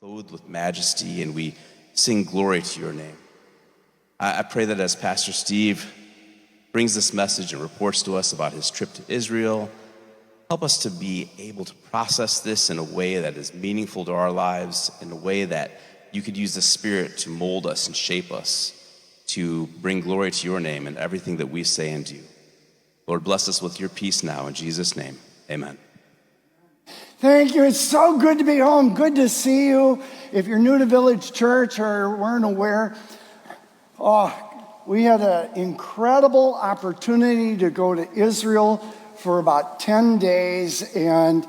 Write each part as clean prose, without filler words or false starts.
clothed with majesty, and we sing glory to your name. I pray that as Pastor Steve brings this message and reports to us about his trip to Israel, help us to be able to process this in a way that is meaningful to our lives, in a way that you could use the Spirit to mold us and shape us, to bring glory to your name in everything that we say and do. Lord, bless us with your peace now. In Jesus' name, amen. Thank you. It's so good to be home. Good to see you. If you're new to Village Church or weren't aware, we had an incredible opportunity to go to Israel for about 10 days, and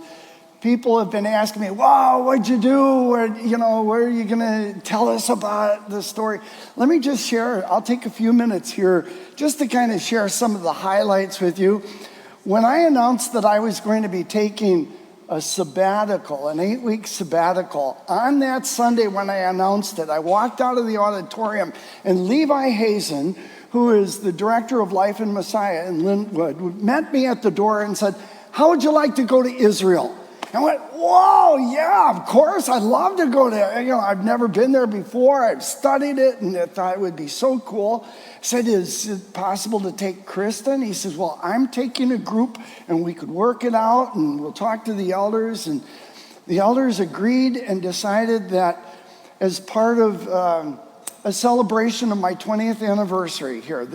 people have been asking me, wow, what'd you do? Where are you going to tell us about the story? Let me just share. I'll take a few minutes here just to kind of share some of the highlights with you. When I announced that I was going to be taking a sabbatical, an 8-week sabbatical, on that Sunday when I announced it, I walked out of the auditorium, and Levi Hazen, who is the director of Life in Messiah in Linwood, met me at the door and said, how would you like to go to Israel? I went, whoa, yeah, of course, I'd love to go there. I've never been there before. I've studied it, and I thought it would be so cool. I said, is it possible to take Kristen? He says, well, I'm taking a group, and we could work it out, and we'll talk to the elders. And the elders agreed and decided that as part of a celebration of my 20th anniversary here,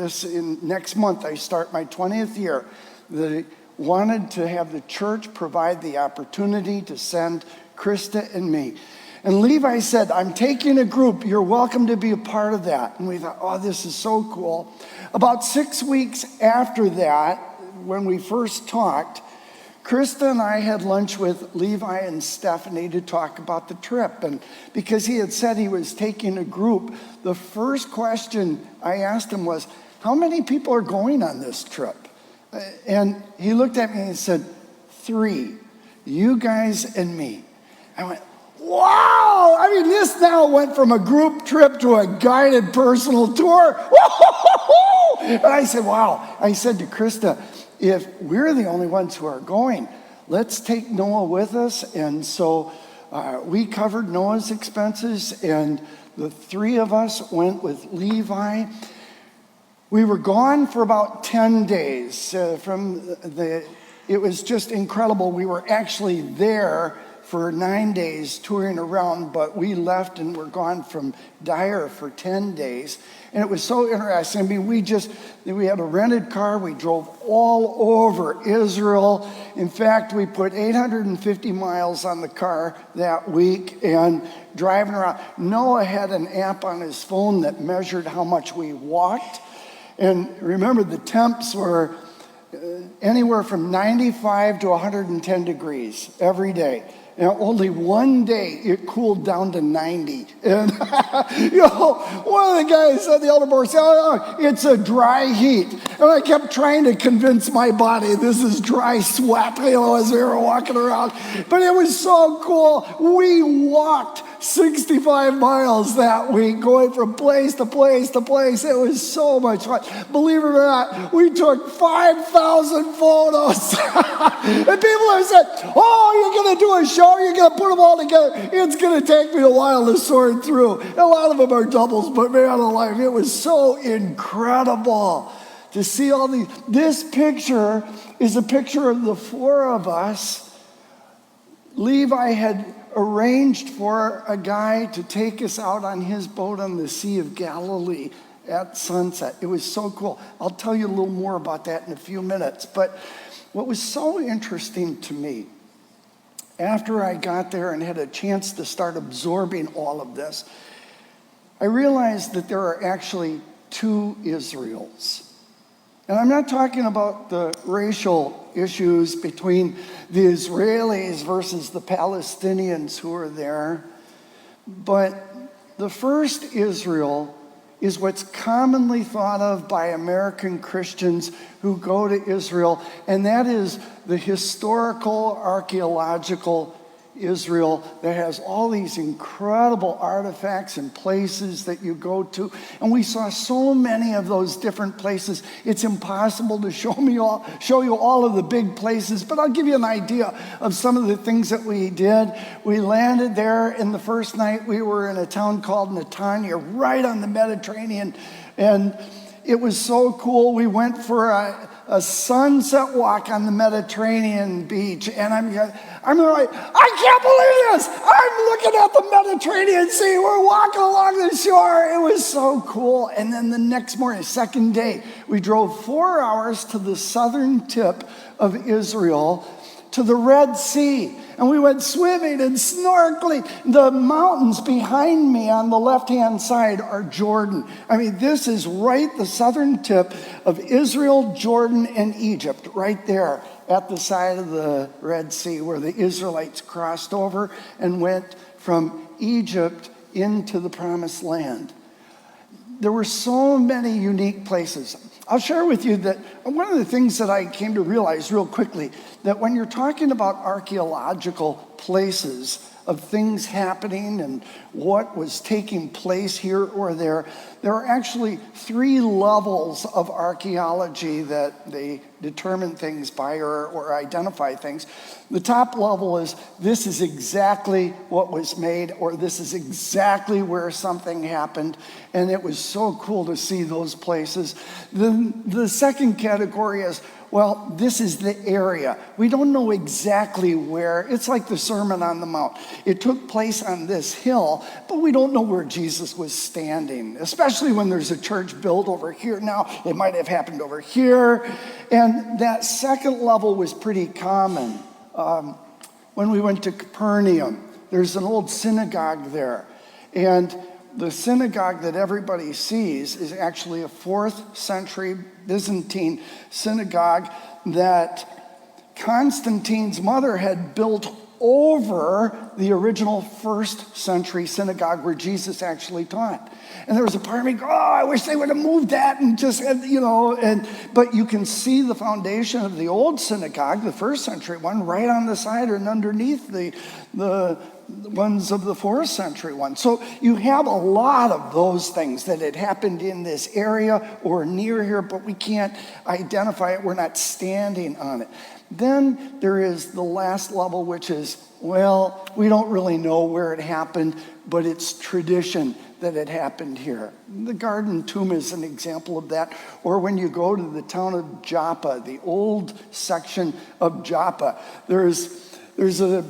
next month I start my 20th year, they wanted to have the church provide the opportunity to send Krista and me. And Levi said, I'm taking a group. You're welcome to be a part of that. And we thought, oh, this is so cool. About 6 weeks after that, when we first talked, Krista and I had lunch with Levi and Stephanie to talk about the trip. And because he had said he was taking a group, the first question I asked him was, how many people are going on this trip? And he looked at me and said, 3, you guys and me. I went, wow! I mean, this now went from a group trip to a guided personal tour. And I said, wow. I said to Krista, if we're the only ones who are going, let's take Noah with us. And so we covered Noah's expenses, and the 3 of us went with Levi. We were gone for about 10 days. It was just incredible. We were actually there for 9 days touring around, but we left and were gone from Dyer for 10 days. And it was so interesting. I mean, we had a rented car. We drove all over Israel. In fact, we put 850 miles on the car that week and driving around. Noah had an app on his phone that measured how much we walked. And remember, the temps were anywhere from 95 to 110 degrees every day. And only one day it cooled down to 90. And, one of the guys at the elder board said, oh, it's a dry heat. And I kept trying to convince my body this is dry sweat, as we were walking around. But it was so cool. We walked 65 miles that week, going from place to place to place. It was so much fun. Believe it or not, we took 5,000 photos. And people have said, oh, you're going to do a show, you're going to put them all together. It's going to take me a while to sort through. A lot of them are doubles, but man alive, it was so incredible to see all these. This picture is a picture of the 4 of us. Levi had arranged for a guy to take us out on his boat on the Sea of Galilee at sunset. It was so cool. I'll tell you a little more about that in a few minutes. But what was so interesting to me, after I got there and had a chance to start absorbing all of this, I realized that there are actually 2 Israels. And I'm not talking about the racial issues between the Israelis versus the Palestinians who are there, but the first Israel is what's commonly thought of by American Christians who go to Israel, and that is the historical, archaeological Israel that has all these incredible artifacts and places that you go to. And we saw so many of those different places. It's impossible to show you all of the big places, but I'll give you an idea of some of the things that we did. We landed there, and the first night we were in a town called Netanya, right on the Mediterranean. And it was so cool. We went for a sunset walk on the Mediterranean beach, and I'm like, I can't believe this! I'm looking at the Mediterranean Sea. We're walking along the shore. It was so cool. And then the next morning, second day, we drove 4 hours to the southern tip of Israel, to the Red Sea. And we went swimming and snorkeling. The mountains behind me on the left-hand side are Jordan. I mean, this is right the southern tip of Israel, Jordan, and Egypt, right there at the side of the Red Sea where the Israelites crossed over and went from Egypt into the Promised Land. There were so many unique places. I'll share with you that one of the things that I came to realize real quickly, that when you're talking about archaeological places of things happening and what was taking place here or there are actually 3 levels of archaeology that they determine things by or identify things. The top level is, this is exactly what was made, or this is exactly where something happened, and it was so cool to see those places. Then the second category is, well, this is the area. We don't know exactly where. It's like the Sermon on the Mount. It took place on this hill, but we don't know where Jesus was standing, especially when there's a church built over here. Now, it might have happened over here. And that second level was pretty common. When we went to Capernaum, there's an old synagogue there. And the synagogue that everybody sees is actually a 4th century Byzantine synagogue that Constantine's mother had built over the original 1st century synagogue where Jesus actually taught. And there was a part of me, I wish they would have moved that and just, but you can see the foundation of the old synagogue, the 1st century one, right on the side and underneath the ones of the 4th century one. So you have a lot of those things that had happened in this area or near here, but we can't identify it. We're not standing on it. Then there is the last level, which is, well, we don't really know where it happened, but it's tradition that it happened here. The Garden Tomb is an example of that. Or when you go to the town of Joppa, the old section of Joppa, there's a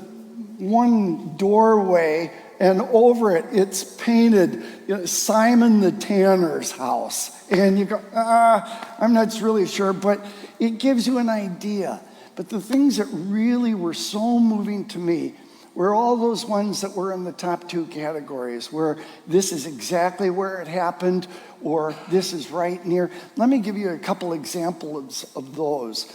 one doorway, and over it, it's painted Simon the Tanner's house. And you go, I'm not really sure, but it gives you an idea. But the things that really were so moving to me were all those ones that were in the top 2 categories, where this is exactly where it happened, or this is right near. Let me give you a couple examples of those.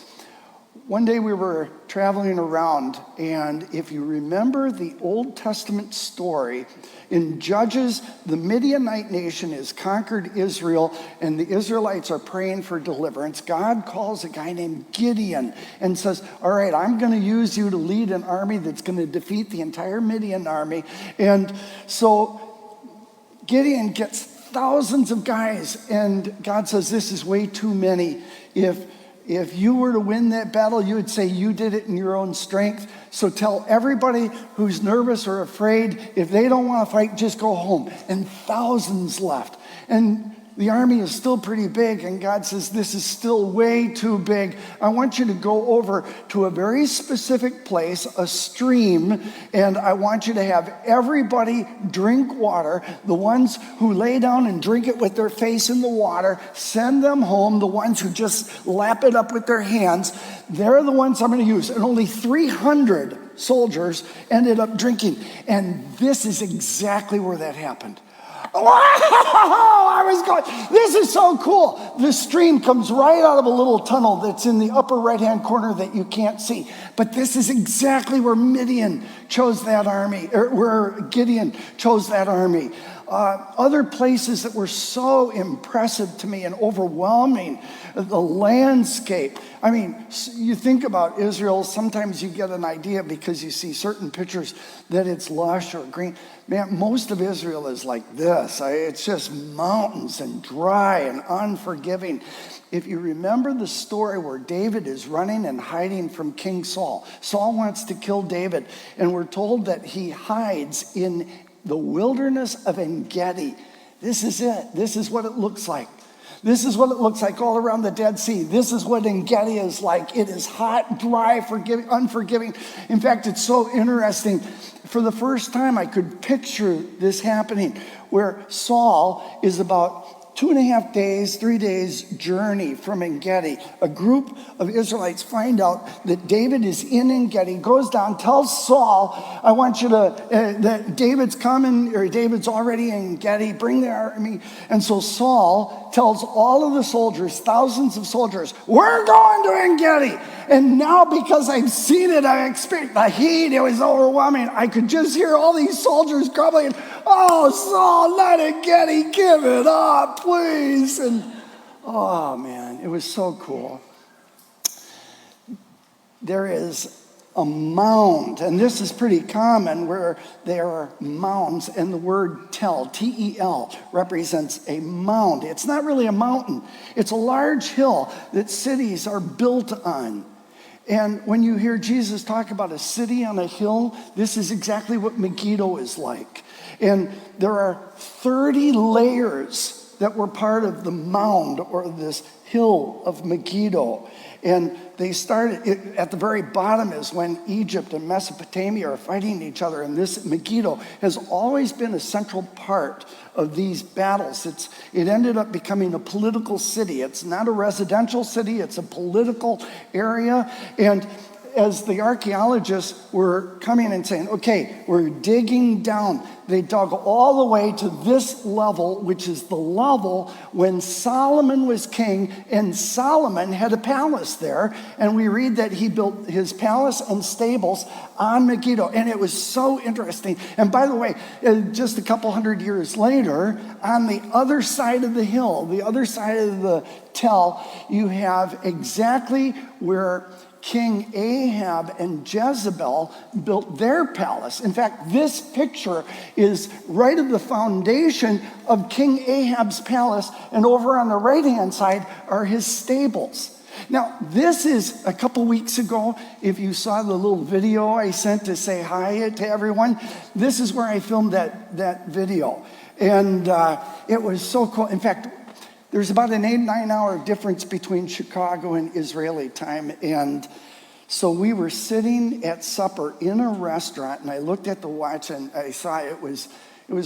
One day we were traveling around, and if you remember the Old Testament story, in Judges, the Midianite nation has conquered Israel, and the Israelites are praying for deliverance. God calls a guy named Gideon and says, all right, I'm going to use you to lead an army that's going to defeat the entire Midian army. And so Gideon gets thousands of guys, and God says, this is way too many. If you were to win that battle, you would say you did it in your own strength. So tell everybody who's nervous or afraid, if they don't want to fight, just go home. And thousands left. And the army is still pretty big, and God says, this is still way too big. I want you to go over to a very specific place, a stream, and I want you to have everybody drink water. The ones who lay down and drink it with their face in the water, send them home. The ones who just lap it up with their hands, they're the ones I'm going to use. And only 300 soldiers ended up drinking. And this is exactly where that happened. Wow! I was going, this is so cool. The stream comes right out of a little tunnel that's in the upper right-hand corner that you can't see. But this is exactly where Midian chose that army, or where Gideon chose that army. Other places that were so impressive to me and overwhelming, the landscape. I mean, you think about Israel, sometimes you get an idea because you see certain pictures that it's lush or green. Man, most of Israel is like this. It's just mountains and dry and unforgiving. If you remember the story where David is running and hiding from King Saul, Saul wants to kill David, and we're told that he hides in the wilderness of En-Gedi. This is it. This is what it looks like. This is what it looks like all around the Dead Sea. This is what En-Gedi is like. It is hot, dry, unforgiving. In fact, it's so interesting. For the first time, I could picture this happening, where Saul is about 2.5 days, 3 days journey from En-Gedi. A group of Israelites find out that David is in En-Gedi, goes down, tells Saul, I want you to, that David's coming, or David's already in En-Gedi, bring the army. And so Saul tells all of the soldiers, thousands of soldiers, we're going to En-Gedi. And now, because I've seen it, I experienced the heat, it was overwhelming. I could just hear all these soldiers grumbling, oh, Saul, let En-Gedi, give it up, please. And, oh, man, it was so cool. There is a mound, and this is pretty common, where there are mounds, and the word tel, T-E-L, represents a mound. It's not really a mountain. It's a large hill that cities are built on. And when you hear Jesus talk about a city on a hill, this is exactly what Megiddo is like. And there are 30 layers that were part of the mound, or this hill of Megiddo. And they started, at the very bottom is when Egypt and Mesopotamia are fighting each other. And this Megiddo has always been a central part of these battles. It ended up becoming a political city. It's not a residential city, it's a political area. And as the archaeologists were coming and saying, okay, we're digging down, they dug all the way to this level, which is the level when Solomon was king, and Solomon had a palace there. And we read that he built his palace and stables on Megiddo. And it was so interesting. And by the way, just a couple hundred years later, on the other side of the hill, the other side of the tell, you have exactly where King Ahab and Jezebel built their palace. In fact, this picture is right at the foundation of King Ahab's palace, and over on the right-hand side are his stables. Now, this is a couple weeks ago. If you saw the little video I sent to say hi to everyone, this is where I filmed that video. And it was so cool. In fact, there's about an 8-9 hour difference between Chicago and Israeli time. And so we were sitting at supper in a restaurant, and I looked at the watch and I saw it was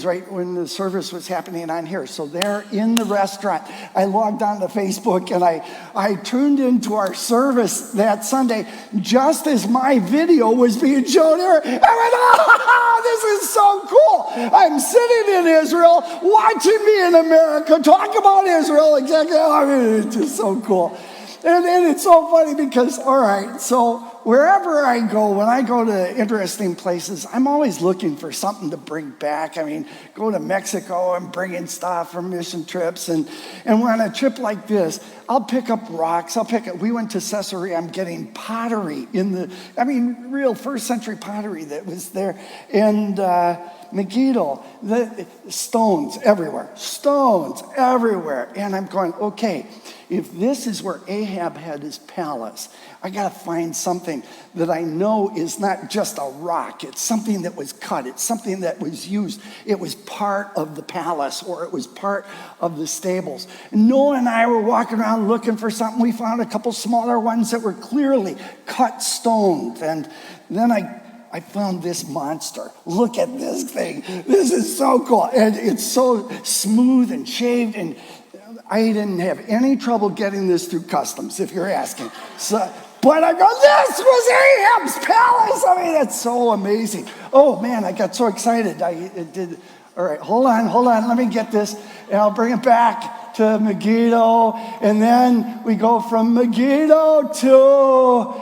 right when the service was happening on here. So there in the restaurant, I logged on to Facebook and I tuned into our service that Sunday just as my video was being shown here. I went, oh, this is so cool. I'm sitting in Israel, watching me in America talk about Israel. Exactly. I mean, it's just so cool. And it's so funny because, all right, so wherever I go, when I go to interesting places, I'm always looking for something to bring back. I mean, go to Mexico and bring in stuff from mission trips. And on a trip like this, I'll pick up rocks. We went to Caesarea. I'm getting pottery real first century pottery that was there. And Megiddo, the stones everywhere. And I'm going, okay, if this is where Ahab had his palace, I got to find something that I know is not just a rock. It's something that was cut. It's something that was used. It was part of the palace, or it was part of the stables. Noah and I were walking around looking for something. We found a couple smaller ones that were clearly cut stones. And then I found this monster. Look at this thing. This is so cool. And it's so smooth and shaved, and I didn't have any trouble getting this through customs, if you're asking. But I go, this was Ahab's palace. I mean, that's so amazing. Oh, man, I got so excited. All right, hold on. Let me get this, and I'll bring it back to Megiddo. And then we go from Megiddo to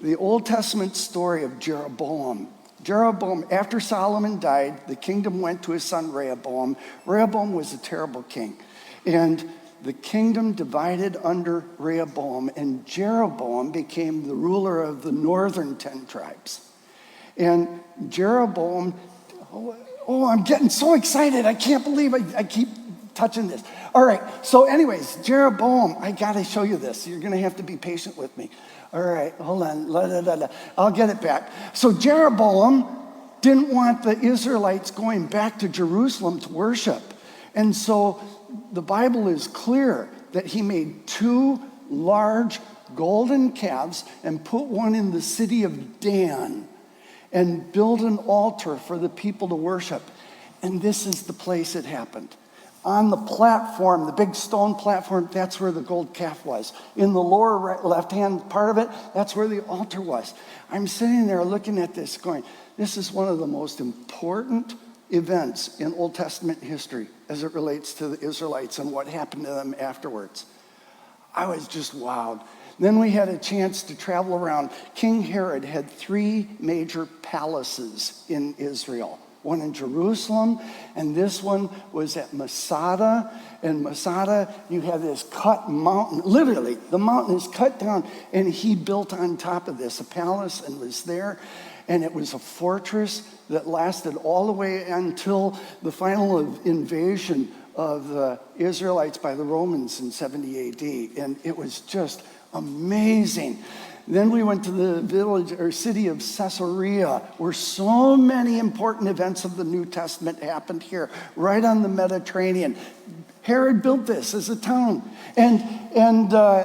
the Old Testament story of Jeroboam. Jeroboam, after Solomon died, the kingdom went to his son Rehoboam. Rehoboam was a terrible king. And the kingdom divided under Rehoboam, and Jeroboam became the ruler of the northern 10 tribes. And Jeroboam, I'm getting so excited. I can't believe I keep touching this. All right, so anyways, Jeroboam, I got to show you this. You're going to have to be patient with me. All right, hold on. I'll get it back. So Jeroboam didn't want the Israelites going back to Jerusalem to worship. And so the Bible is clear that he made 2 large golden calves and put one in the city of Dan and built an altar for the people to worship. And this is the place it happened. On the platform, the big stone platform, that's where the gold calf was. In the lower right, left-hand part of it, that's where the altar was. I'm sitting there looking at this going, this is one of the most important events in Old Testament history as it relates to the Israelites and what happened to them afterwards. I was just wowed. Then we had a chance to travel around. King Herod had 3 major palaces in Israel. One in Jerusalem, and this one was at Masada. And Masada, you have this cut mountain. Literally, the mountain is cut down, and he built on top of this a palace and was there. And it was a fortress that lasted all the way until the final invasion of the Israelites by the Romans in 70 AD. And it was just amazing. Then we went to the village or city of Caesarea, where so many important events of the New Testament happened here, right on the Mediterranean. Herod built this as a town. And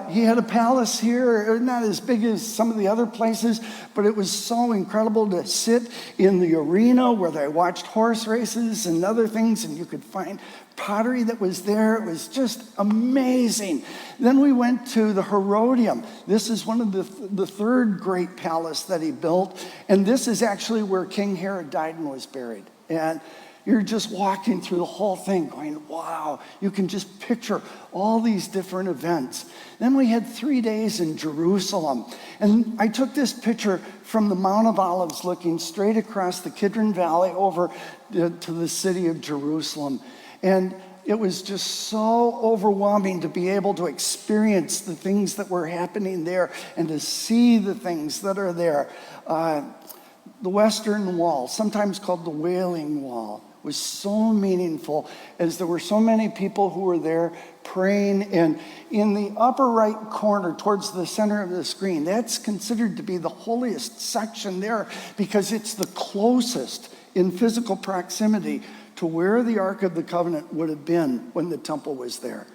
he had a palace here, not as big as some of the other places, but it was so incredible to sit in the arena where they watched horse races and other things, and you could find pottery that was there. It was just amazing. Then we went to the Herodium. This is one of the 3rd great palace that he built, and this is actually where King Herod died and was buried. And you're just walking through the whole thing going, wow, you can just picture all these different events. Then we had 3 days in Jerusalem. And I took this picture from the Mount of Olives looking straight across the Kidron Valley over to the city of Jerusalem. And it was just so overwhelming to be able to experience the things that were happening there and to see the things that are there. The Western Wall, sometimes called the Wailing Wall, was so meaningful as there were so many people who were there praying. And in the upper right corner towards the center of the screen, that's considered to be the holiest section there because it's the closest in physical proximity to where the Ark of the Covenant would have been when the temple was there.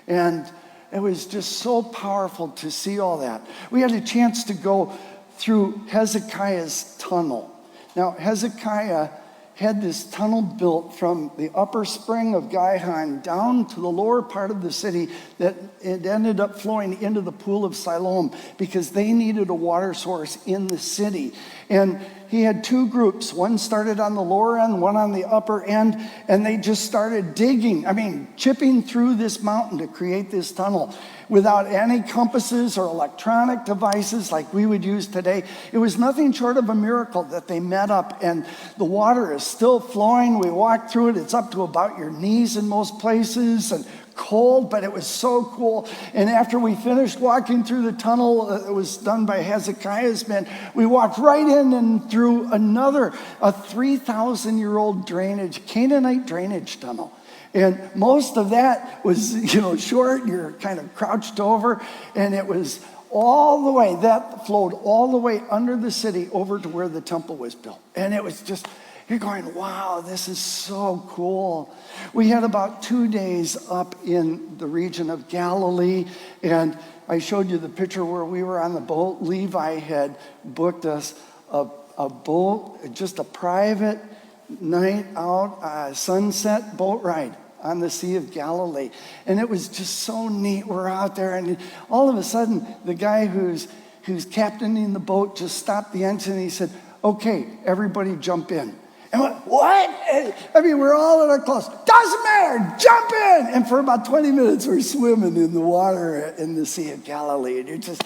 And it was just so powerful to see all that. We had a chance to go through Hezekiah's tunnel. Now, Hezekiah had this tunnel built from the upper spring of Gihon down to the lower part of the city that it ended up flowing into the pool of Siloam because they needed a water source in the city. And he had 2 groups. One started on the lower end, one on the upper end, and they just started chipping through this mountain to create this tunnel without any compasses or electronic devices like we would use today. It was nothing short of a miracle that they met up, and the water is still flowing. We walked through it. It's up to about your knees in most places, and cold, but it was so cool. And after we finished walking through the tunnel, it was done by Hezekiah's men, we walked right in and through a 3,000-year-old Canaanite drainage tunnel. And most of that was, short, you're kind of crouched over, and it was all the way, that flowed all the way under the city over to where the temple was built. And it was just, you're going, wow, this is so cool. We had about 2 days up in the region of Galilee, and I showed you the picture where we were on the boat. Levi had booked us a boat, just a private night out, sunset boat ride on the Sea of Galilee. And it was just so neat. We're out there, and all of a sudden, the guy who's captaining the boat just stopped the engine, and he said, okay, everybody jump in. And I went, what? We're all in our clothes. Doesn't matter, jump in. And for about 20 minutes, we're swimming in the water in the Sea of Galilee. And you're just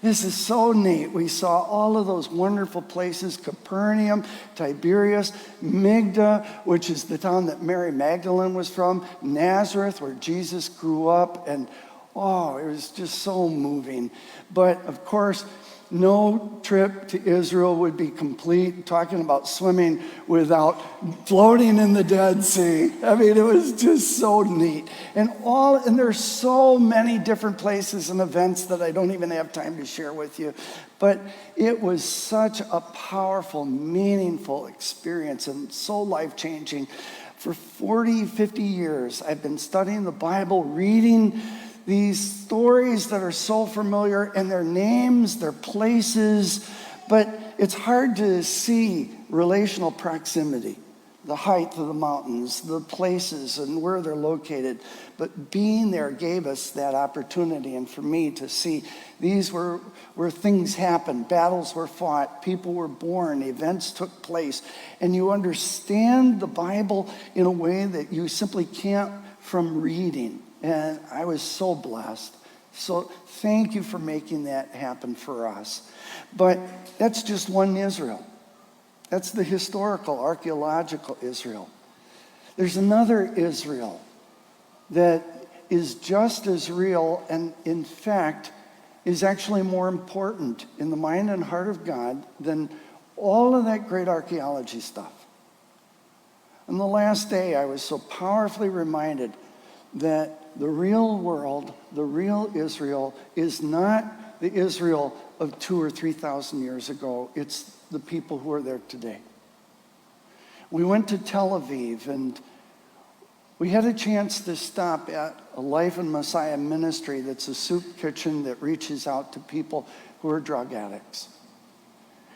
This is so neat. We saw all of those wonderful places, Capernaum, Tiberias, Migdal, which is the town that Mary Magdalene was from, Nazareth, where Jesus grew up, and oh, it was just so moving. But of course, no trip to Israel would be complete, talking about swimming, without floating in the Dead Sea. I mean, it was just so neat. And there's so many different places and events that I don't even have time to share with you. But it was such a powerful, meaningful experience and so life-changing. For 40, 50 years, I've been studying the Bible, reading these stories that are so familiar, and their names, their places, but it's hard to see relational proximity, the height of the mountains, the places, and where they're located. But being there gave us that opportunity, and for me to see these were where things happened, battles were fought, people were born, events took place, and you understand the Bible in a way that you simply can't from reading. And I was so blessed. So thank you for making that happen for us. But that's just one Israel. That's the historical, archaeological Israel. There's another Israel that is just as real, and in fact is actually more important in the mind and heart of God than all of that great archaeology stuff. On the last day, I was so powerfully reminded that the real world, the real Israel, is not the Israel of 2,000 or 3,000 years ago. It's the people who are there today. We went to Tel Aviv, and we had a chance to stop at a Life in Messiah ministry that's a soup kitchen that reaches out to people who are drug addicts.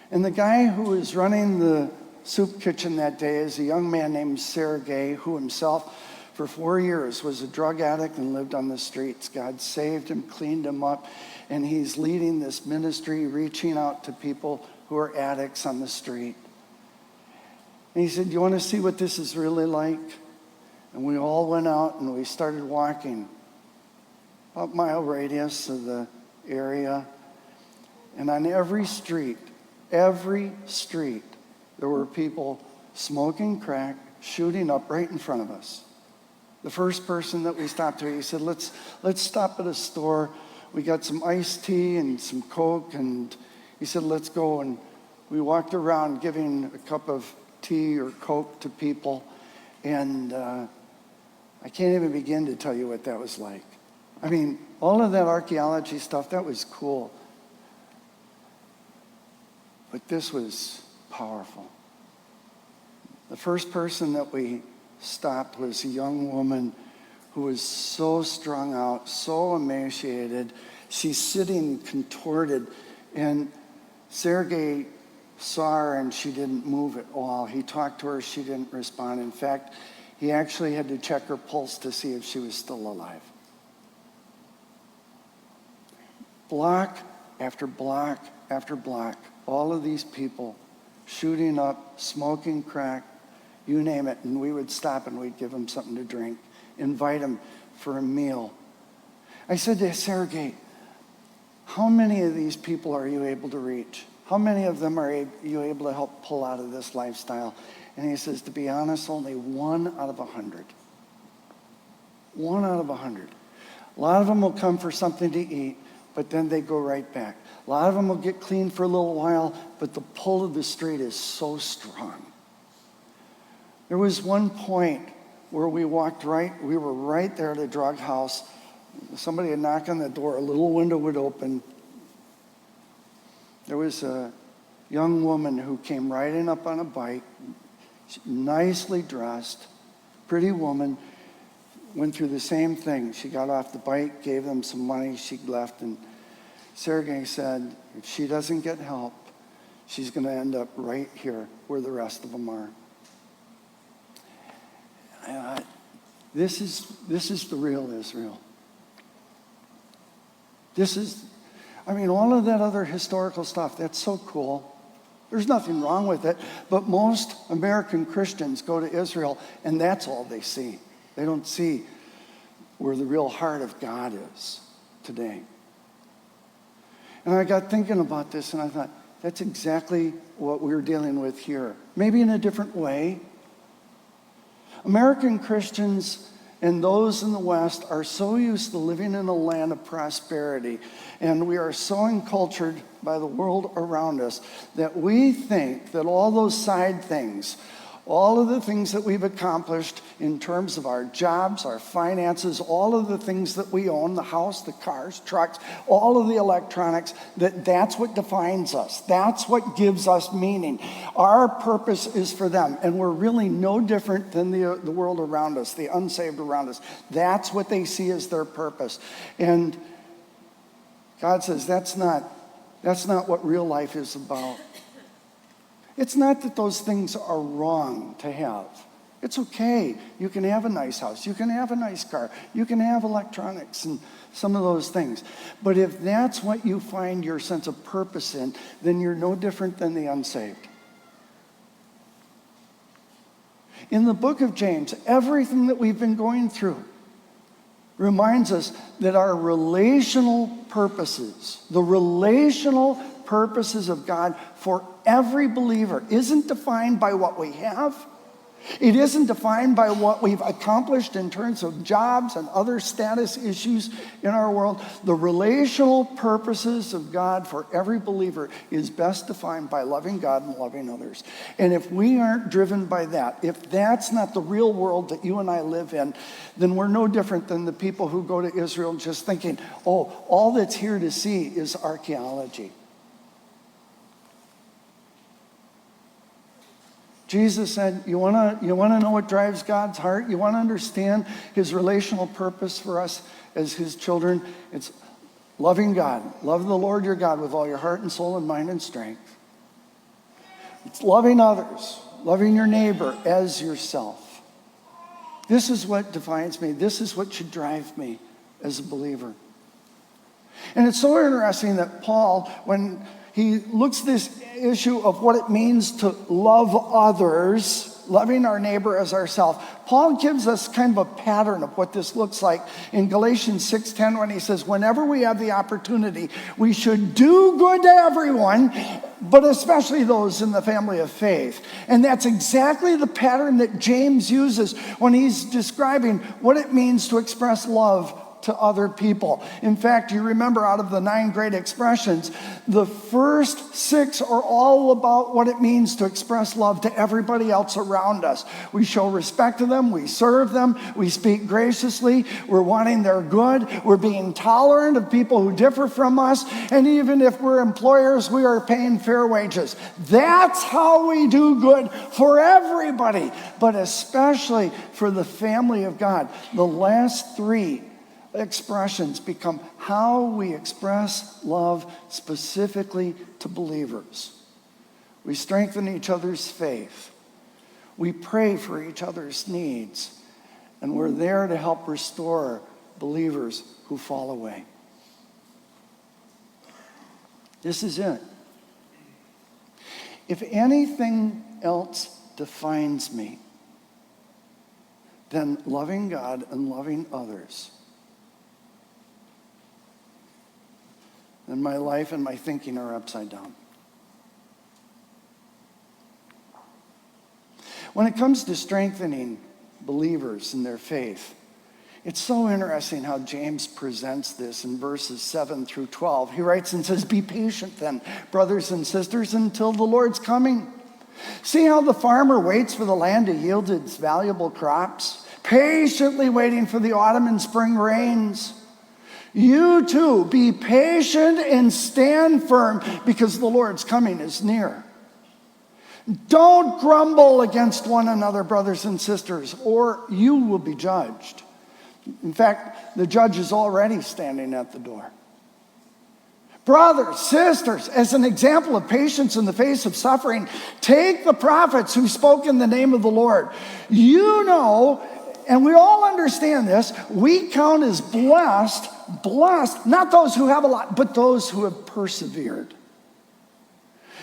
And the guy who was running the soup kitchen that day is a young man named Sergei, who himself for 4 years was a drug addict and lived on the streets. God saved him, cleaned him up, and he's leading this ministry, reaching out to people who are addicts on the street. And he said, "You want to see what this is really like?" And we all went out and we started walking about a mile radius of the area. And on every street, there were people smoking crack, shooting up right in front of us. The first person that we stopped to, he said, let's stop at a store. We got some iced tea and some Coke, and he said, let's go. And we walked around giving a cup of tea or Coke to people, and I can't even begin to tell you what that was like. I mean, all of that archaeology stuff, that was cool. But this was powerful. The first person that we stopped was a young woman who was so strung out, so emaciated. She's sitting contorted, and Sergei saw her and she didn't move at all. He talked to her, she didn't respond. In fact, he actually had to check her pulse to see if she was still alive. Block after block after block, all of these people shooting up, smoking crack, you name it, and we would stop and we'd give them something to drink, invite them for a meal. I said to Sergei, how many of these people are you able to reach? How many of them are you able to help pull out of this lifestyle? And he says, to be honest, only 1 out of 100. 1 out of 100. A lot of them will come for something to eat, but then they go right back. A lot of them will get clean for a little while, but the pull of the street is so strong. There was one point where we were right there at a drug house. Somebody would knock on the door, a little window would open. There was a young woman who came riding up on a bike, nicely dressed, pretty woman, went through the same thing. She got off the bike, gave them some money, she left, and Sergei said, if she doesn't get help, she's going to end up right here where the rest of them are. This is the real Israel. All of that other historical stuff, that's so cool. There's nothing wrong with it, but most American Christians go to Israel and that's all they see. They don't see where the real heart of God is today. And I got thinking about this, and I thought, that's exactly what we're dealing with here. Maybe in a different way. American Christians and those in the West are so used to living in a land of prosperity, and we are so encultured by the world around us that we think that all those side things, all of the things that we've accomplished in terms of our jobs, our finances, all of the things that we own, the house, the cars, trucks, all of the electronics, that's what defines us. That's what gives us meaning. Our purpose is for them, and we're really no different than the world around us, the unsaved around us. That's what they see as their purpose. And God says that's not what real life is about. It's not that those things are wrong to have. It's okay. You can have a nice house. You can have a nice car. You can have electronics and some of those things. But if that's what you find your sense of purpose in, then you're no different than the unsaved. In the book of James, everything that we've been going through reminds us that our relational purposes, the relational purposes of God for every believer isn't defined by what we have. It isn't defined by what we've accomplished in terms of jobs and other status issues in our world. The relational purposes of God for every believer is best defined by loving God and loving others. And if we aren't driven by that, if that's not the real world that you and I live in, then we're no different than the people who go to Israel just thinking, oh, all that's here to see is archaeology. Jesus said, you want to know what drives God's heart? You want to understand his relational purpose for us as his children? It's loving God. Love the Lord your God with all your heart and soul and mind and strength. It's loving others, loving your neighbor as yourself. This is what defines me. This is what should drive me as a believer. And it's so interesting that Paul, when he looks at this issue of what it means to love others, loving our neighbor as ourselves, Paul gives us kind of a pattern of what this looks like in Galatians 6:10 when he says, whenever we have the opportunity, we should do good to everyone, but especially those in the family of faith. And that's exactly the pattern that James uses when he's describing what it means to express love to other people. In fact, you remember out of the 9 great expressions, the first 6 are all about what it means to express love to everybody else around us. We show respect to them, we serve them, we speak graciously, we're wanting their good, we're being tolerant of people who differ from us, and even if we're employers, we are paying fair wages. That's how we do good for everybody, but especially for the family of God. The last 3 expressions become how we express love specifically to believers. We strengthen each other's faith. We pray for each other's needs. And we're there to help restore believers who fall away. This is it. If anything else defines me, then loving God and loving others, and my life and my thinking are upside down. When it comes to strengthening believers in their faith, it's so interesting how James presents this in verses 7 through 12. He writes and says, be patient then, brothers and sisters, until the Lord's coming. See how the farmer waits for the land to yield its valuable crops, patiently waiting for the autumn and spring rains. You too, be patient and stand firm because the Lord's coming is near. Don't grumble against one another, brothers and sisters, or you will be judged. In fact, the judge is already standing at the door. Brothers, sisters, as an example of patience in the face of suffering, take the prophets who spoke in the name of the Lord. You know, and we all understand this, we count as blessed, not those who have a lot, but those who have persevered.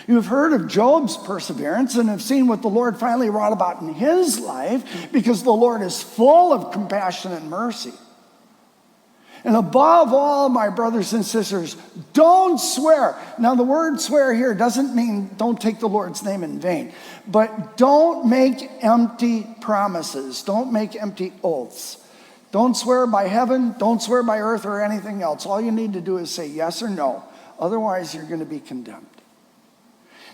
You have heard of Job's perseverance and have seen what the Lord finally wrought about in his life because the Lord is full of compassion and mercy. And above all, my brothers and sisters, don't swear. Now, the word swear here doesn't mean don't take the Lord's name in vain, but don't make empty promises. Don't make empty oaths. Don't swear by heaven, don't swear by earth or anything else. All you need to do is say yes or no. Otherwise, you're going to be condemned.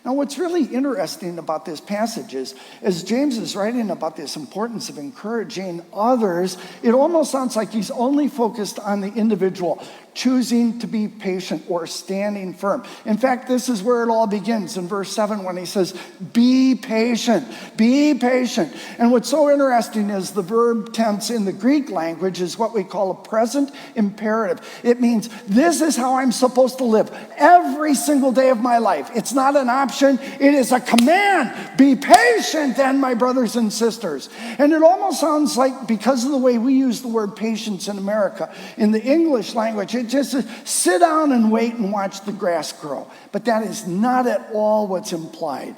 Now, what's really interesting about this passage is, as James is writing about this importance of encouraging others, it almost sounds like he's only focused on the individual, choosing to be patient or standing firm. In fact, this is where it all begins in verse 7 when he says, be patient, be patient. And what's so interesting is the verb tense in the Greek language is what we call a present imperative. It means this is how I'm supposed to live every single day of my life. It's not an option, it is a command. Be patient then, my brothers and sisters. And it almost sounds like, because of the way we use the word patience in America, in the English language, it just says, sit down and wait and watch the grass grow. But that is not at all what's implied.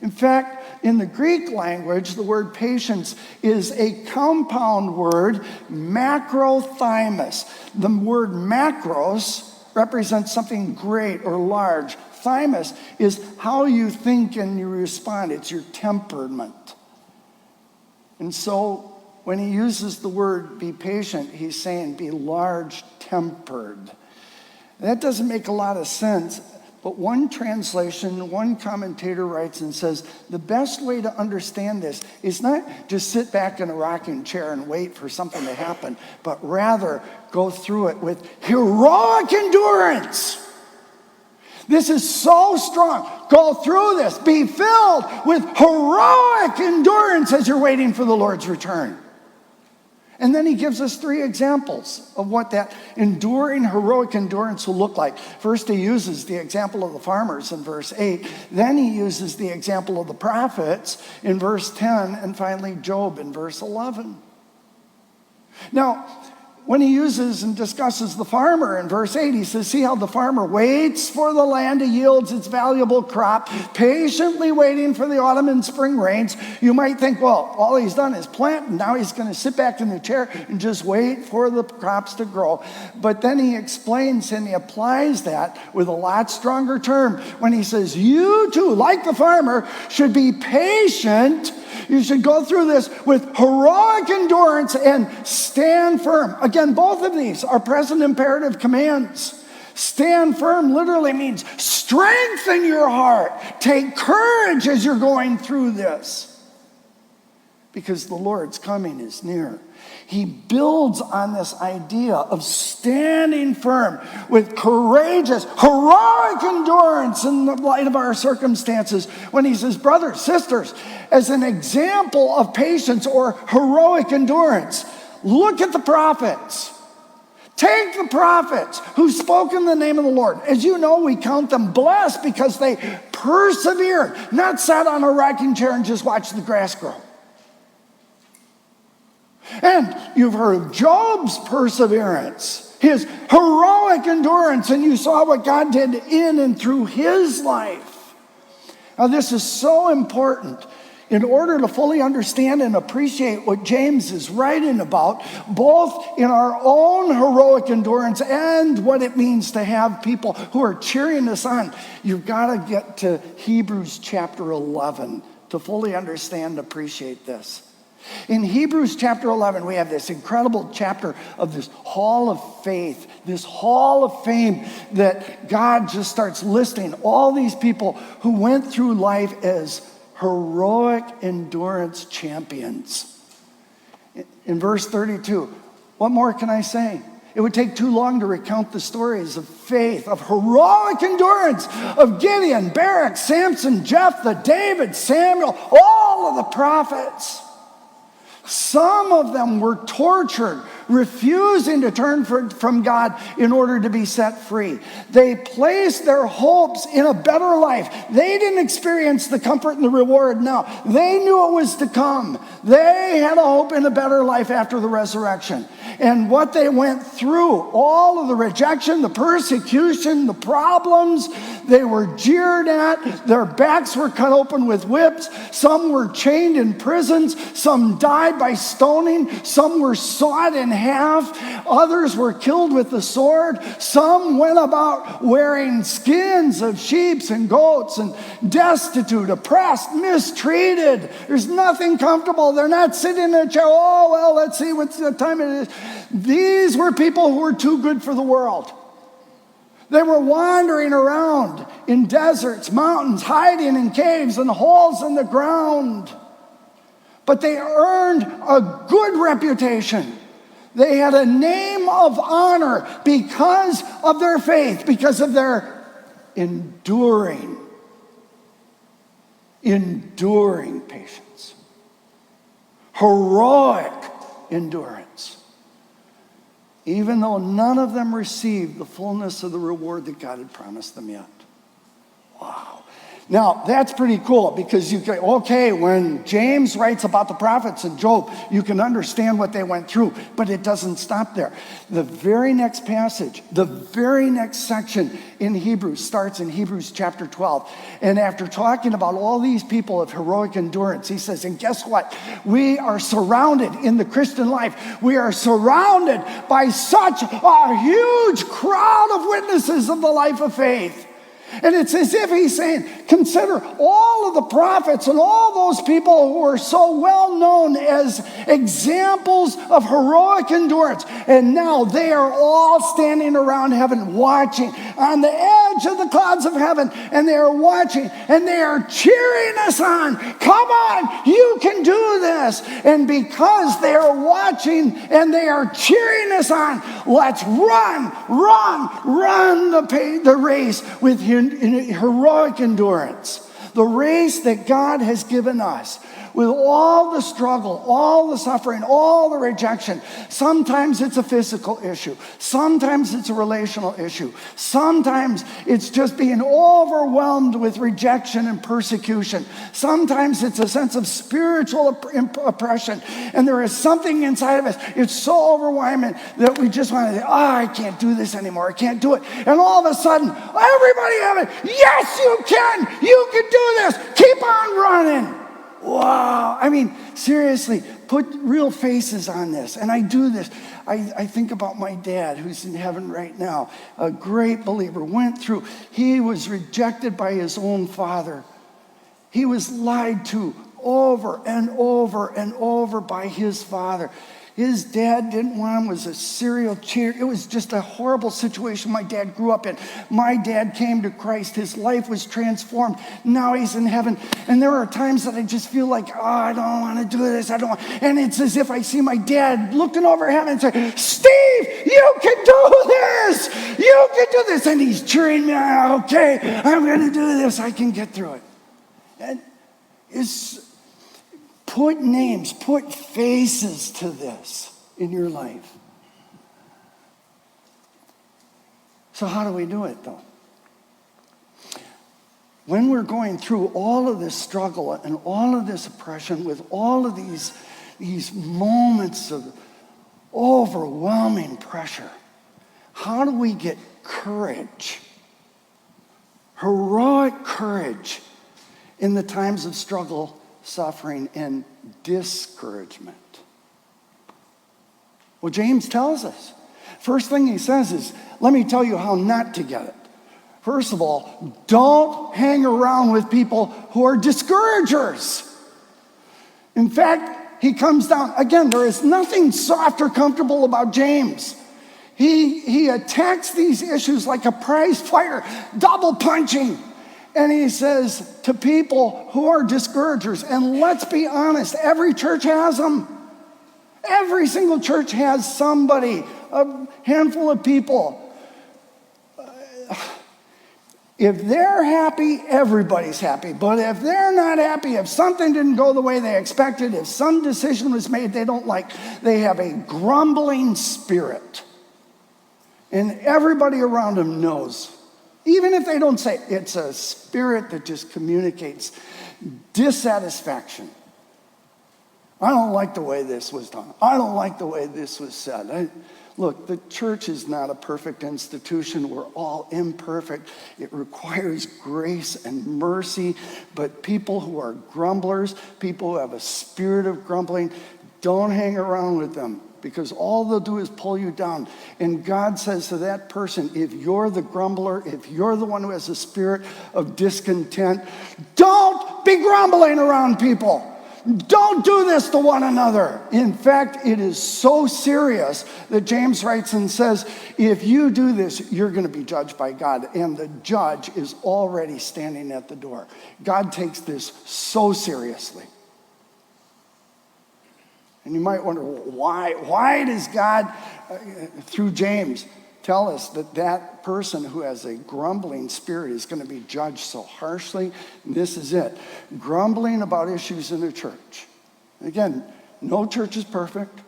In fact, in the Greek language, the word patience is a compound word, macrothymus. The word macros represents something great or large. Thymus is how you think and you respond. It's your temperament. And so when he uses the word be patient, he's saying be large-tempered. That doesn't make a lot of sense, but one translation, one commentator writes and says, the best way to understand this is not just sit back in a rocking chair and wait for something to happen, but rather go through it with heroic endurance. This is so strong. Go through this. Be filled with heroic endurance as you're waiting for the Lord's return. And then he gives us 3 examples of what that enduring, heroic endurance will look like. First, he uses the example of the farmers in verse 8. Then he uses the example of the prophets in verse 10. And finally, Job in verse 11. Now, when he uses and discusses the farmer in verse 8, he says, see how the farmer waits for the land to yield its valuable crop, patiently waiting for the autumn and spring rains. You might think, well, all he's done is plant, and now he's going to sit back in the chair and just wait for the crops to grow. But then he explains and he applies that with a lot stronger term when he says, you too, like the farmer, should be patient. You should go through this with heroic endurance and stand firm. Again, both of these are present imperative commands. Stand firm literally means strengthen your heart. Take courage as you're going through this. Because the Lord's coming is near. He builds on this idea of standing firm with courageous, heroic endurance in the light of our circumstances when he says, brothers, sisters, as an example of patience or heroic endurance, look at the prophets. Take the prophets who spoke in the name of the Lord. As you know, we count them blessed because they persevered, not sat on a rocking chair and just watched the grass grow. And you've heard of Job's perseverance, his heroic endurance, and you saw what God did in and through his life. Now, this is so important in order to fully understand and appreciate what James is writing about, both in our own heroic endurance and what it means to have people who are cheering us on. You've got to get to Hebrews chapter 11 to fully understand and appreciate this. In Hebrews chapter 11, we have this incredible chapter of this hall of faith, this hall of fame that God just starts listing all these people who went through life as heroic endurance champions. In verse 32, what more can I say? It would take too long to recount the stories of faith, of heroic endurance, of Gideon, Barak, Samson, Jephthah, David, Samuel, all of the prophets. Some of them were tortured, refusing to turn from God in order to be set free. They placed their hopes in a better life. They didn't experience the comfort and the reward now. They knew it was to come. They had a hope in a better life after the resurrection. And what they went through, all of the rejection, the persecution, the problems, they were jeered at. Their backs were cut open with whips. Some were chained in prisons. Some died by stoning. Some were sought in half. Others were killed with the sword. Some went about wearing skins of sheep and goats and destitute, oppressed, mistreated. There's nothing comfortable. They're not sitting in a chair. Oh, well, let's see what time it is. These were people who were too good for the world. They were wandering around in deserts, mountains, hiding in caves and holes in the ground. But they earned a good reputation. They had a name of honor because of their faith, because of their enduring patience, heroic endurance. Even though none of them received the fullness of the reward that God had promised them yet. Wow. Now, that's pretty cool because when James writes about the prophets and Job, you can understand what they went through, but it doesn't stop there. The very next passage, the very next section in Hebrews starts in Hebrews chapter 12. And after talking about all these people of heroic endurance, he says, and guess what? We are surrounded in the Christian life. We are surrounded by such a huge crowd of witnesses of the life of faith. And it's as if he's saying, consider all of the prophets and all those people who are so well known as examples of heroic endurance. And now they are all standing around heaven watching on the edge of the clouds of heaven. And they are watching and they are cheering us on. Come on, you can do this. And because they are watching and they are cheering us on, let's run the race with him. In heroic endurance, the race that God has given us, with all the struggle, all the suffering, all the rejection. Sometimes it's a physical issue. Sometimes it's a relational issue. Sometimes it's just being overwhelmed with rejection and persecution. Sometimes it's a sense of spiritual oppression. And there is something inside of us. It's so overwhelming that we just want to say, I can't do this anymore. I can't do it. And all of a sudden, everybody have it. Yes, you can. You can do this. Keep on running. Wow. I mean, seriously, put real faces on this. And I do this. I think about my dad, who's in heaven right now, a great believer, he was rejected by his own father. He was lied to over and over and over by his father. His dad didn't want him, was a serial cheater. It was just a horrible situation my dad grew up in. My dad came to Christ. His life was transformed. Now he's in heaven. And there are times that I just feel like, I don't want to do this. And it's as if I see my dad looking over heaven and say, Steve, you can do this. You can do this. And he's cheering me on. Okay, I'm going to do this. I can get through it. And put names, put faces to this in your life. So how do we do it, though? When we're going through all of this struggle and all of this oppression with all of these moments of overwhelming pressure, how do we get courage, heroic courage in the times of struggle, suffering, and discouragement? Well, James tells us. First thing he says is, let me tell you how not to get it. First of all, don't hang around with people who are discouragers. In fact, he comes down, again, there is nothing soft or comfortable about James. He attacks these issues like a prize fighter, double punching. And he says to people who are discouragers, and let's be honest, every church has them. Every single church has somebody, a handful of people. If they're happy, everybody's happy. But if they're not happy, if something didn't go the way they expected, if some decision was made they don't like, they have a grumbling spirit. And everybody around them knows. Even if they don't say it, it's a spirit that just communicates dissatisfaction. I don't like the way this was done. I don't like the way this was said. Look, the church is not a perfect institution. We're all imperfect. It requires grace and mercy. But people who are grumblers, people who have a spirit of grumbling, Don't hang around with them, because all they'll do is pull you down. And God says to that person, if you're the grumbler, if you're the one who has a spirit of discontent, don't be grumbling around people. Don't do this to one another. In fact, it is so serious that James writes and says, if you do this, you're going to be judged by God. And the judge is already standing at the door. God takes this so seriously. And you might wonder, why does God, through James, tell us that that person who has a grumbling spirit is going to be judged so harshly? And this is it. Grumbling about issues in the church. Again, no church is perfect.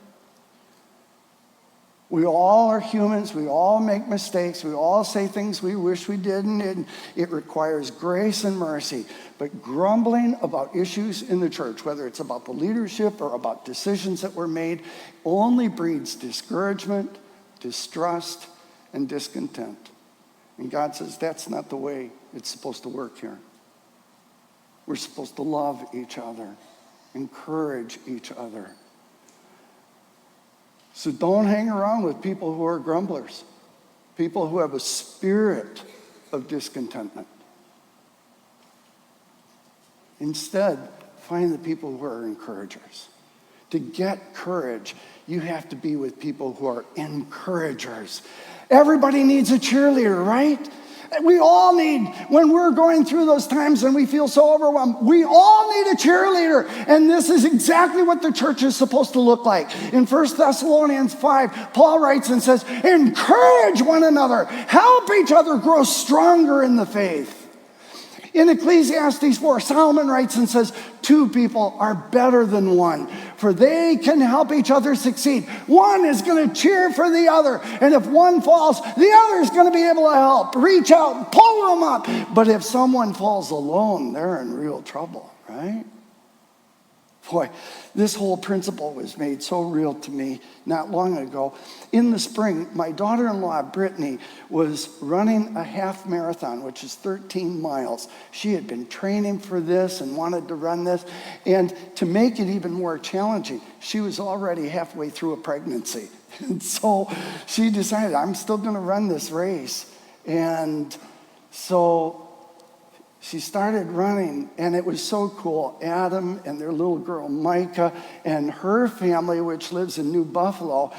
We all are humans. We all make mistakes. We all say things we wish we didn't. And it requires grace and mercy. But grumbling about issues in the church, whether it's about the leadership or about decisions that were made, only breeds discouragement, distrust, and discontent. And God says that's not the way it's supposed to work here. We're supposed to love each other, encourage each other. So don't hang around with people who are grumblers, people who have a spirit of discontentment. Instead, find the people who are encouragers. To get courage, you have to be with people who are encouragers. Everybody needs a cheerleader, right? We all need, when we're going through those times and we feel so overwhelmed, we all need a cheerleader. And this is exactly what the church is supposed to look like. In 1 Thessalonians 5, Paul writes and says, encourage one another, help each other grow stronger in the faith. In Ecclesiastes 4, Solomon writes and says, two people are better than one, for they can help each other succeed. One is going to cheer for the other, and if one falls, the other is going to be able to help, reach out, pull them up. But if someone falls alone, they're in real trouble, right? Boy, this whole principle was made so real to me not long ago. In the spring, my daughter-in-law, Brittany, was running a half marathon, which is 13 miles. She had been training for this and wanted to run this. And to make it even more challenging, she was already halfway through a pregnancy. And so she decided, I'm still going to run this race. And so she started running, and it was so cool. Adam and their little girl, Micah, and her family, which lives in New Buffalo,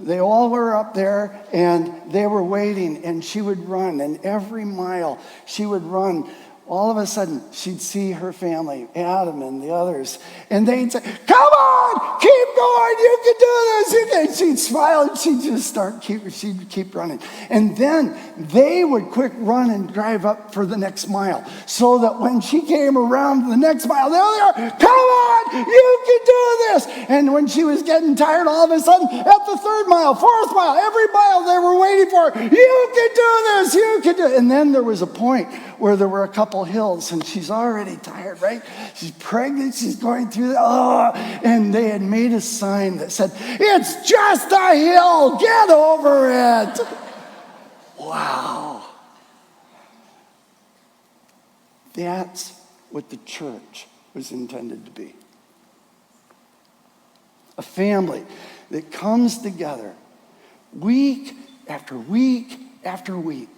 they all were up there, and they were waiting, and she would run, and every mile she would run. All of a sudden, she'd see her family, Adam and the others, and they'd say, come on, keep going, you can do this. And she'd smile, and she'd keep running. And then they would quick run and drive up for the next mile, so that when she came around the next mile, there they are, come on, you can do this. And when she was getting tired, all of a sudden, at the third mile, fourth mile, every mile they were waiting for, you can do this, you can do it. And then there was a point where there were a couple hills, and she's already tired, right? She's pregnant, she's going through and they had made a sign that said, it's just a hill, get over it. Wow. That's what the church was intended to be. A family that comes together week after week after week.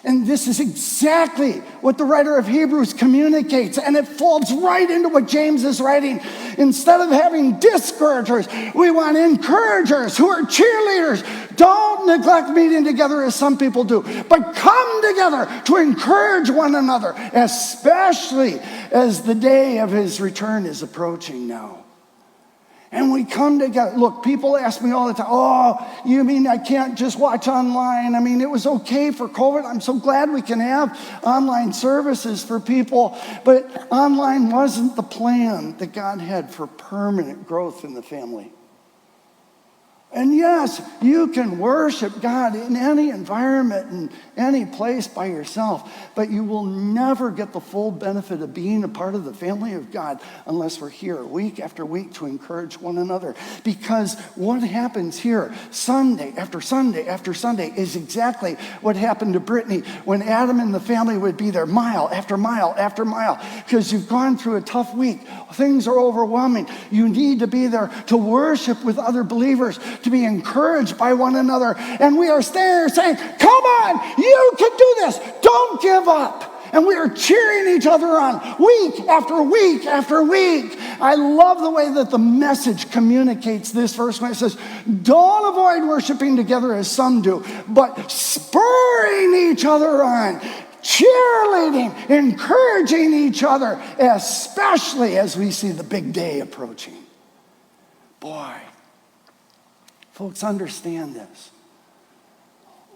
And this is exactly what the writer of Hebrews communicates, and it folds right into what James is writing. Instead of having discouragers, we want encouragers who are cheerleaders. Don't neglect meeting together as some people do, but come together to encourage one another, especially as the day of his return is approaching now. And we come together. Look, people ask me all the time, oh, you mean I can't just watch online? I mean, it was okay for COVID. I'm so glad we can have online services for people. But online wasn't the plan that God had for permanent growth in the family. And yes, you can worship God in any environment and any place by yourself, but you will never get the full benefit of being a part of the family of God unless we're here week after week to encourage one another. Because what happens here Sunday after Sunday after Sunday is exactly what happened to Brittany when Adam and the family would be there mile after mile after mile. Because you've gone through a tough week. Things are overwhelming. You need to be there to worship with other believers, to be encouraged by one another. And we are standing there saying, come on, you can do this. Don't give up. And we are cheering each other on week after week after week. I love the way that the Message communicates this verse when it says, don't avoid worshiping together as some do, but spurring each other on, cheerleading, encouraging each other, especially as we see the big day approaching. Boy, folks, understand this.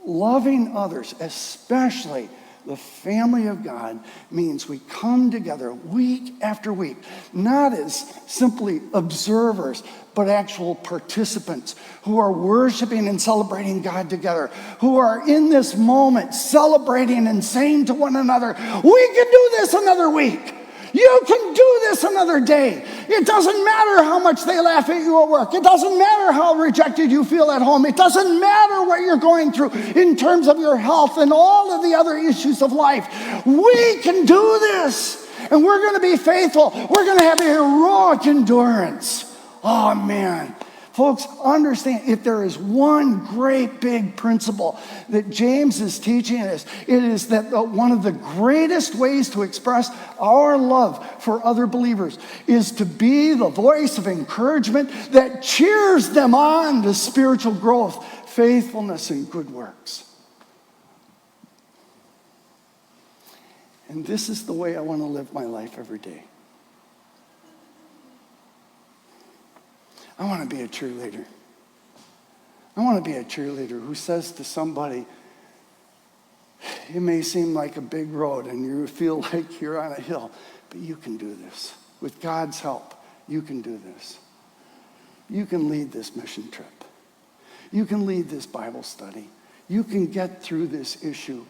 Loving others, especially the family of God, means we come together week after week, not as simply observers, but actual participants who are worshiping and celebrating God together, who are in this moment celebrating and saying to one another, we can do this another week. You can do this another day. It doesn't matter how much they laugh at you at work. It doesn't matter how rejected you feel at home. It doesn't matter what you're going through in terms of your health and all of the other issues of life. We can do this. And we're going to be faithful. We're going to have heroic endurance. Oh, man. Folks, understand, if there is one great big principle that James is teaching us, it is that one of the greatest ways to express our love for other believers is to be the voice of encouragement that cheers them on to spiritual growth, faithfulness, and good works. And this is the way I want to live my life every day. I want to be a cheerleader. I want to be a cheerleader who says to somebody, it may seem like a big road and you feel like you're on a hill, but you can do this. With God's help, you can do this. You can lead this mission trip. You can lead this Bible study. You can get through this issue,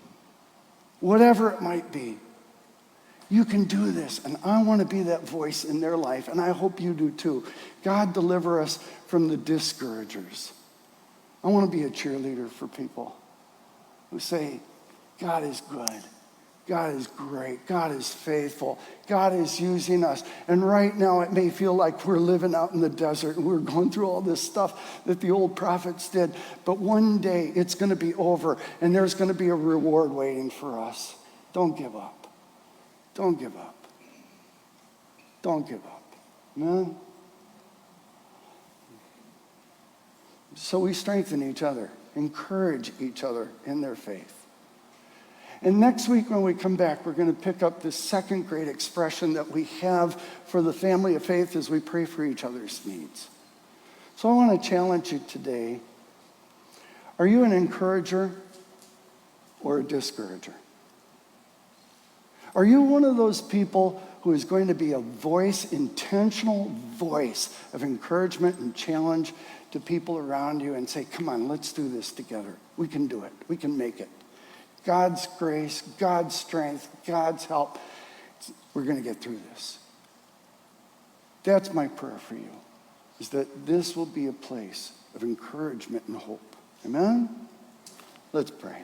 whatever it might be. You can do this, and I want to be that voice in their life, and I hope you do too. God, deliver us from the discouragers. I want to be a cheerleader for people who say, God is good. God is great. God is faithful. God is using us. And right now it may feel like we're living out in the desert and we're going through all this stuff that the old prophets did. But one day it's going to be over, and there's going to be a reward waiting for us. Don't give up. Don't give up. Don't give up. Amen? So we strengthen each other, encourage each other in their faith. And next week when we come back, we're going to pick up the second great expression that we have for the family of faith as we pray for each other's needs. So I want to challenge you today. Are you an encourager or a discourager? Are you one of those people who is going to be a voice, intentional voice of encouragement and challenge to people around you and say, come on, let's do this together. We can do it. We can make it. God's grace, God's strength, God's help. We're going to get through this. That's my prayer for you, is that this will be a place of encouragement and hope. Amen? Let's pray.